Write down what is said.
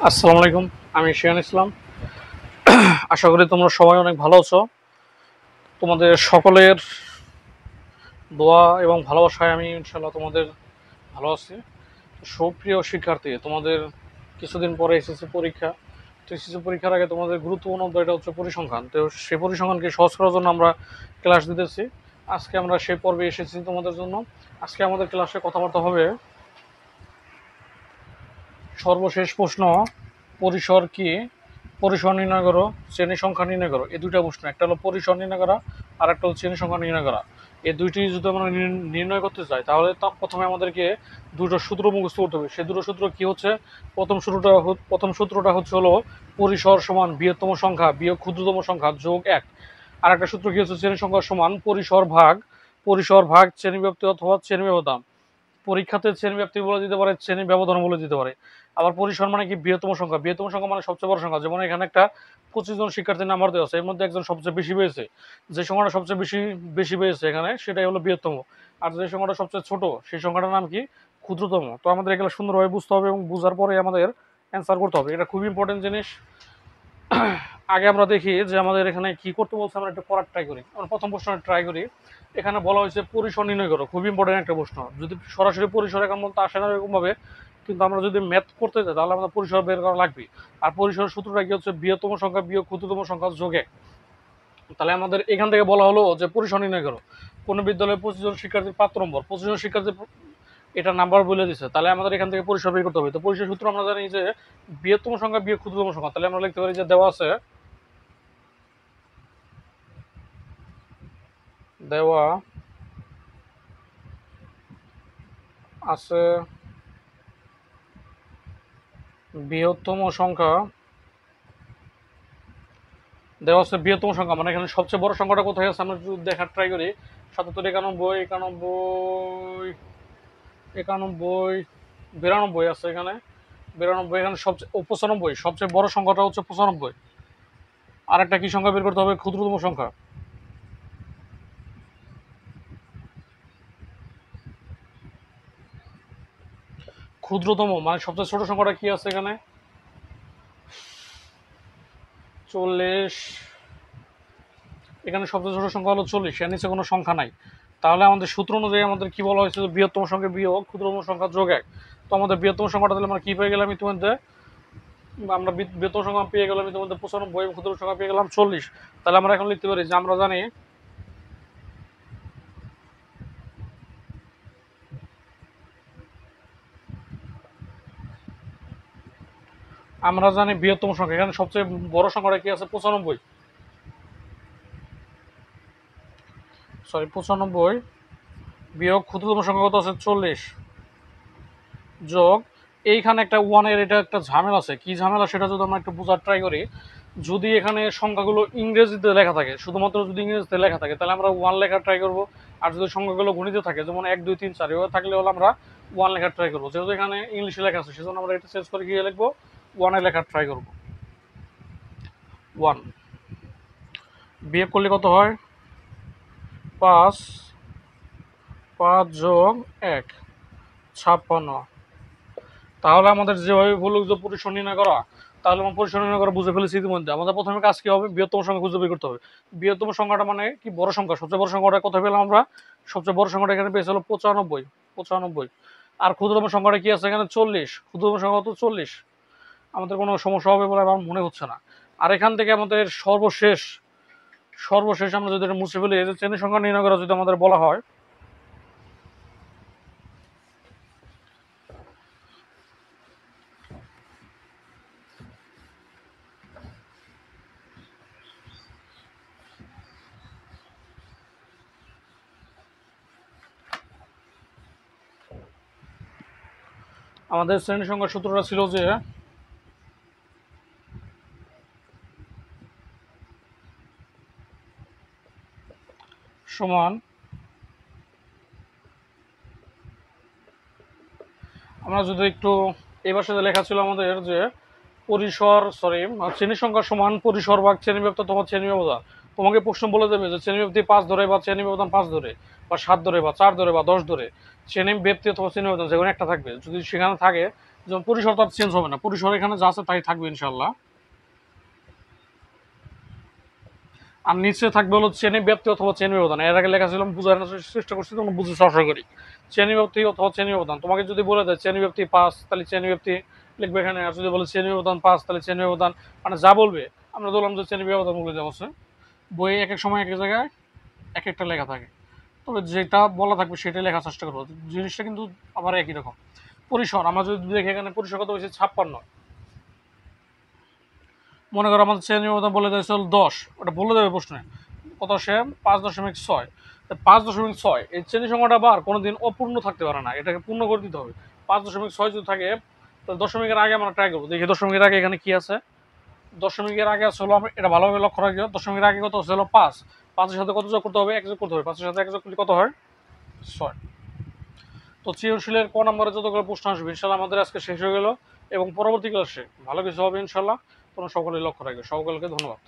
আসসালামু আলাইকুম। আমি শিয়ান ইসলাম। আশা করি তোমরা সবাই অনেক ভালো আছো। তোমাদের সকলের দোয়া এবং ভালোবাসায় আমি ইনশাল্লাহ তোমাদের ভালো আছি। সুপ্রিয় শিক্ষার্থী, তোমাদের কিছুদিন পরে এসএসসি পরীক্ষা। তো এসএসসি পরীক্ষার আগে তোমাদের গুরুত্বপূর্ণ অধ্যায়টা হচ্ছে পরিসংখ্যান। তো সেই পরিসংখ্যানকে সহজ করার জন্য আমরা ক্লাস দিতেছি। আজকে আমরা সেই পর্বে এসেছি তোমাদের জন্য। আজকে আমাদের ক্লাসে কথাবার্তা হবে সর্বশেষ প্রশ্ন, পরিসর কি, পরিসর নির্ণয় করো, শ্রেণী সংখ্যা নির্ণয় করো। এই দুইটা প্রশ্ন, একটা হলো পরিসর নির্ণয় করা আর একটা হলো শ্রেণী সংখ্যা নির্ণয় করা। এই দুইটি যদি আমরা নির্ণয় করতে চাই তাহলে প্রথমে আমাদেরকে দুটো সূত্র মুখস্থ করতে হবে। সেই দুটো সূত্র কি হচ্ছে? প্রথম সূত্রটা হচ্ছে হলো পরিসর সমান বৃহত্তম সংখ্যা বিয়োগ ক্ষুদ্রতম সংখ্যা যোগ 1। আর একটা সূত্র কি হচ্ছে? শ্রেণী সংখ্যা সমান পরিসর ভাগ শ্রেণী ব্যাপ্তি অথবা শ্রেণী ব্যবধান। পরীক্ষাতে শ্রেণী ব্যাপ্তি বলে দিতে পারে, শ্রেণী ব্যবধান বলে দিতে পারে। আবার পরিসর মানে কি? বৃহত্তম সংখ্যা মানে সবচেয়ে বড় সংখ্যা। যেমন এখানে একটা 25 জন শিক্ষার্থীর নাম্বার দেওয়া আছে, এর মধ্যে একজন সবচেয়ে বেশি পেয়েছে। যে সংখ্যাটা সবচেয়ে বেশি বেশি পেয়েছে এখানে, সেটাই হলো বৃহত্তম। আর যে সংখ্যাটা সবচেয়ে ছোট, সেই সংখ্যাটার নাম কি? ক্ষুদ্রতম। তো আমাদের এগুলো সুন্দরভাবে বুঝতে হবে এবং বোঝার পরে আমাদের অ্যান্সার করতে হবে। এটা খুবই ইম্পর্টেন্ট জিনিস। আগে আমরা দেখি যে আমাদের এখানে কি করতে বলছে, আমরা একটু করার ট্রাই করি। আমরা প্রথম প্রশ্নটা ট্রাই করি। এখানে বলা হয়েছে পরিসর নির্ণয় করো, খুবই ইম্পর্টেন্ট একটা প্রশ্ন। যদি সরাসরি পরিসর এখন বলতে আসে না এরকমভাবে, কিন্তু আমরা যদি ম্যাথ করতে চাই তাহলে আমাদের পরিসর বের করা লাগবে। আর পরিসরের সূত্রটা কি হচ্ছে? বৃহত্তম সংখ্যা বিয়োগ ক্ষুদ্রতম সংখ্যা যোগ 1। তাহলে আমাদের এখান থেকে বলা হলো যে পরিসর নির্ণয় করো। কোনো বিদ্যালয়ে 25 জন শিক্ষার্থীর 5 নম্বর, 25 জন শিক্ষার্থী, এটা নাম্বার বলে দিচ্ছে। তাহলে আমাদের এখান থেকে পরিসর বের করতে হবে। তো পরিসর সূত্র আমরা জানি যে বৃহত্তম সংখ্যা বিয়োগ ক্ষুদ্রতম সংখ্যা। তাহলে আমরা লিখতে পারি যে দেওয়া আছে বৃহত্তম সংখ্যা, মানে এখানে সবচেয়ে বড় সংখ্যাটা কোথায় আছে আমরা একটু দেখার ট্রাই করি। 77, 91, 91, 91, 92 আছে এখানে। 92 এখানে সবচেয়ে 95, সবচেয়ে বড় সংখ্যাটা হচ্ছে 95। আর একটা কি সংখ্যা বের করতে হবে? ক্ষুদ্রতম সংখ্যা। ক্ষুদ্রতম মানে সবচেয়ে ছোট সংখ্যাটা কি আছে এখানে? 40। এখানে সবচেয়ে ছোট সংখ্যা হলো 40, এর নিচে কোনো সংখ্যা নাই। তাহলে আমাদের সূত্র অনুযায়ী আমাদের কি বলা হয়েছে? বৃহত্তম সংখ্যা বিয়োগ ক্ষুদ্রতম সংখ্যা যোগ 1। তো আমাদের বৃহত্তম সংখ্যাটা তাহলে আমরা কি পেয়ে গেলাম ইতিমধ্যে? আমরা বৃহত্তম সংখ্যা পেয়ে গেলাম ইতিমধ্যে 95 এবং ক্ষুদ্রতম সংখ্যা পেয়ে গেলাম 40। তাহলে আমরা এখন লিখতে পারি যে আমরা জানি বৃহত্তম সংখ্যা, এখানে সবচেয়ে বড় সংখ্যাটা কি আছে? 95। 95 বিয়োগ ক্ষুদ্রতম সংখ্যা কত আছে? 40 যোগ এইখানে একটা ওয়ানের, এটা একটা ঝামেলা আছে। কি ঝামেলা সেটা যদি আমরা একটু বোঝার ট্রাই করি। যদি এখানে সংখ্যাগুলো ইংরেজিতে লেখা থাকে, শুধুমাত্র যদি ইংরেজিতে লেখা থাকে তাহলে আমরা ওয়ান লেখার ট্রাই করবো। আর যদি সংখ্যাগুলো গণিতে থাকে, যেমন 1, 2, 3, 4 এভাবে থাকলে হলো আমরা ওয়ান লেখার ট্রাই করবো। যেহেতু এখানে ইংলিশে লেখা আছে সেজন্য আমরা এটা চেঞ্জ করে গিয়ে লিখবো ওয়ানে লেখার ট্রাই করবো। 1 বিয়োগ করলে কত হয়? 5, 5 যোগ 1, 56। তাহলে আমাদের যেভাবে বলল যে পরিসর নির্ণয় করা, তাহলে আমরা পরিসর নির্ণয় করা বুঝে ফেলেছি ইতিমধ্যে। আমাদের প্রথমে কাজ কি হবে? বৃহত্তম সংখ্যা খুঁজে বের করতে হবে। বৃহত্তম সংখ্যাটা মানে কি? বড় সংখ্যা। সবচেয়ে বড় সংখ্যাটা কোথায় পেলাম আমরা? সবচেয়ে বড় সংখ্যাটা এখানে পেয়েছে হলো 95, 95। আর ক্ষুদ্রতম সংখ্যাটা কি আছে এখানে? 40। ক্ষুদ্রতম সংখ্যা তো 40। আমাদের কোনো সমস্যা হবে বলে আমার মনে হচ্ছে না। আর এখান থেকে আমাদের সর্বশেষ আমরা যদি এটা মুছে ফেলি, যে শ্রেণী সংখ্যা নির্ণয় করা যদি আমাদের বলা হয়, আমাদের শ্রেণী সংখ্যার সূত্রটা ছিল যে সমান, আমরা যদি একটু এবার সাথে লেখা ছিল আমাদের যে শ্রেণী সংখ্যা সমান পরিসর ভাগ শ্রেণী ব্যবধান তোমার শ্রেণী ব্যবধান। তোমাকে প্রশ্ন বলে দেবে যে শ্রেণী ব্যবধি 5 ধরে বা শ্রেণী ব্যবধান 5 ধরে বা 7 ধরে বা 4 ধরে বা 10 ধরে। শ্রেণী ব্যক্তি অথবা শ্রেণী ব্যবধান যে কোনো একটা থাকবে। যদি সেখানে থাকে যেমন পরিসর তো আর চেঞ্জ হবে না, পরিসর এখানে যা আছে তাই থাকবে ইনশাল্লাহ। আর নিচে থাকবে হলো শ্রেণী ব্যাপ্তি অথবা শ্রেণী ব্যবধান। এর আগে লেখা ছিল বোঝানোর চেষ্টা করছি, তোমরা বুঝে আশা করি। শ্রেণী ব্যাপ্তি অথবা শ্রেণী ব্যবধান, তোমাকে যদি বলে দেয় শ্রেণী ব্যাপ্তি 5 তাহলে শ্রেণী ব্যাপ্তি লিখবে এখানে, আর যদি বলে শ্রেণী ব্যবধান 5 তাহলে শ্রেণী ব্যবধান, মানে যা বলবে আমরা বললাম যে শ্রেণী ব্যবধান বলে দেওয়া আছে। বইয়ে এক এক সময় এক এক জায়গায় এক একটা লেখা থাকে, তবে যেটা বলা থাকবে সেটাই লেখার চেষ্টা করবো, জিনিসটা কিন্তু আবার একই রকম। পরিসর আমরা যদি দেখি এখানে পরিসর কত হয়েছে 56, মনে করো আমাদের শ্রেণী ব্যবধান বলে দিয়েছে 10, ওটা বলে দেবে প্রশ্নে কত সে 5.6। 5.6 এই শ্রেণী সংখ্যাটা আবার কোনোদিন অপূর্ণ থাকতে পারে না, এটাকে পূর্ণ করে দিতে হবে। 5.6 যদি থাকে তো দশমিকের আগে আমরা ট্রাই করবো, দেখি দশমিকের আগে এখানে কি আছে। দশমিকের আগে আছে হলো, এটা ভালোভাবে লক্ষ্য রাখবে, দশমিকের আগে কত হলো 5, 5-এর সাথে কত যোগ করতে হবে, 1 যোগ করতে হবে, 5-এর সাথে 1 যোগ করলে কত হয় 6। তো সৃজনশীলের ক নম্বরে যতগুলো প্রশ্ন আসবে ইনশাল্লাহ আমাদের আজকে শেষ হয়ে গেল, এবং পরবর্তী ক্লাসে ভালো কিছু হবে ইনশাল্লাহ। তোমরা সকলে লক্ষ্য রাখবে। সকলকে ধন্যবাদ।